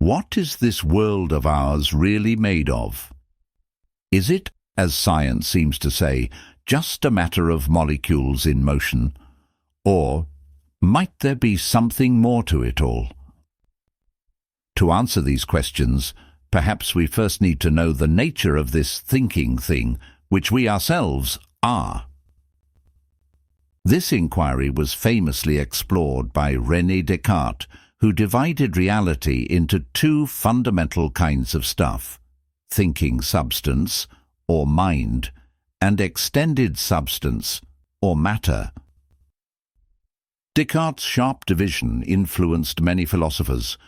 What is this world of ours really made of? Is it, as science seems to say, just a matter of molecules in motion? Or might there be something more to it all? To answer these questions, perhaps we first need to know the nature of this thinking thing, which we ourselves are. This inquiry was famously explored by René Descartes, who divided reality into two fundamental kinds of stuff: thinking substance, or mind, and extended substance, or matter. Descartes' sharp division influenced many philosophers,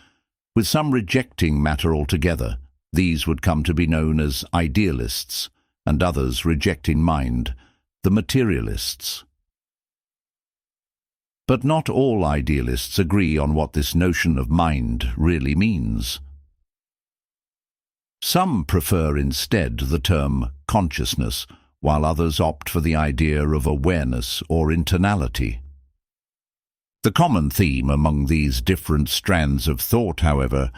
with some rejecting matter altogether. These would come to be known as idealists, and others rejecting mind, the materialists. But not all idealists agree on what this notion of mind really means. Some prefer instead the term consciousness, while others opt for the idea of awareness or internality. The common theme among these different strands of thought, however,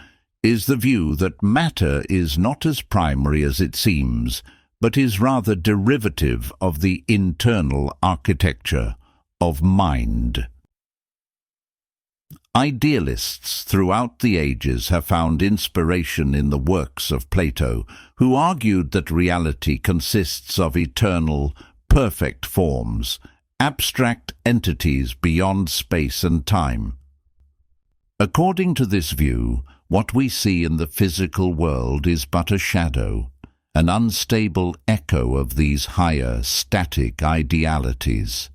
is the view that matter is not as primary as it seems, but is rather derivative of the internal architecture of mind. Idealists throughout the ages have found inspiration in the works of Plato, who argued that reality consists of eternal, perfect forms, abstract entities beyond space and time. According to this view, what we see in the physical world is but a shadow, an unstable echo of these higher, static idealities.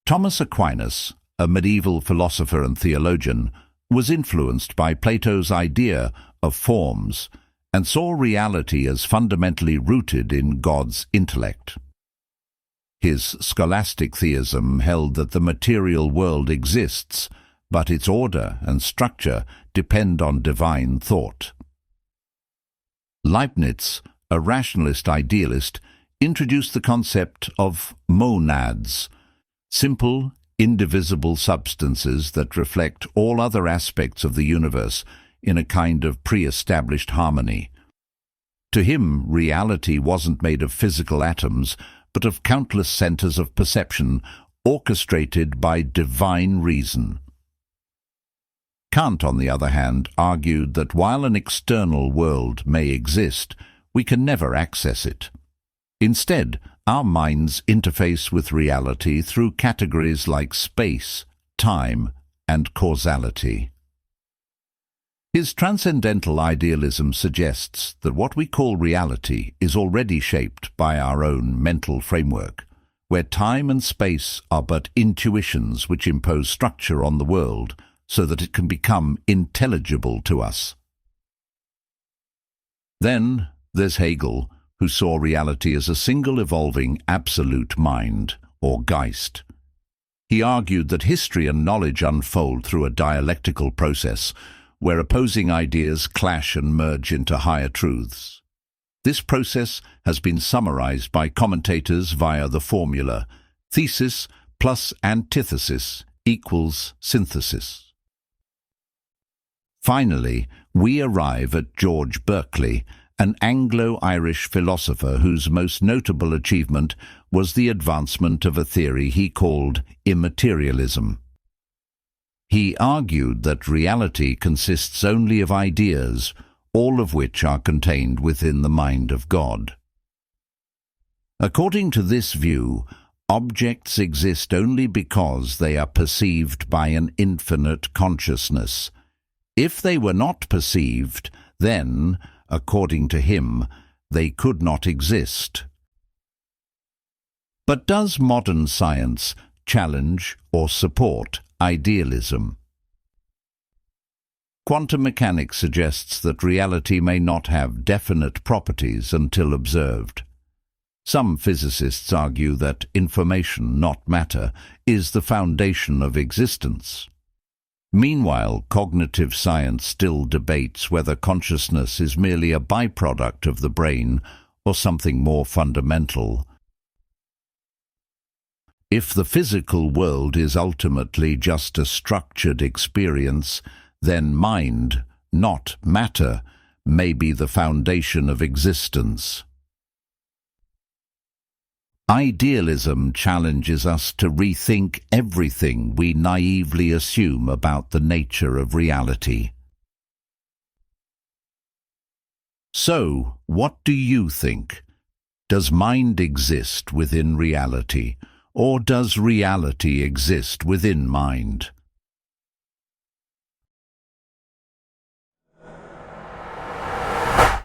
Thomas Aquinas, a medieval philosopher and theologian, was influenced by Plato's idea of forms and saw reality as fundamentally rooted in God's intellect. His scholastic theism held that the material world exists, but its order and structure depend on divine thought. Leibniz, a rationalist idealist, introduced the concept of monads, simple, indivisible substances that reflect all other aspects of the universe in a kind of pre-established harmony. To him, reality wasn't made of physical atoms, but of countless centers of perception orchestrated by divine reason. Kant, on the other hand, argued that while an external world may exist, we can never access it. Instead, our minds interface with reality through categories like space, time, and causality. His transcendental idealism suggests that what we call reality is already shaped by our own mental framework, where time and space are but intuitions which impose structure on the world so that it can become intelligible to us. Then there's Hegel, who saw reality as a single evolving absolute mind, or Geist. He argued that history and knowledge unfold through a dialectical process, where opposing ideas clash and merge into higher truths. This process has been summarized by commentators via the formula thesis plus antithesis equals synthesis. Finally, we arrive at George Berkeley, an Anglo-Irish philosopher whose most notable achievement was the advancement of a theory he called immaterialism. He argued that reality consists only of ideas, all of which are contained within the mind of God. According to this view, objects exist only because they are perceived by an infinite consciousness. If they were not perceived, then, according to him, they could not exist. But does modern science challenge or support idealism? Quantum mechanics suggests that reality may not have definite properties until observed. Some physicists argue that information, not matter, is the foundation of existence. Meanwhile, cognitive science still debates whether consciousness is merely a byproduct of the brain or something more fundamental. If the physical world is ultimately just a structured experience, then mind, not matter, may be the foundation of existence. Idealism challenges us to rethink everything we naively assume about the nature of reality. So, what do you think? Does mind exist within reality, or does reality exist within mind?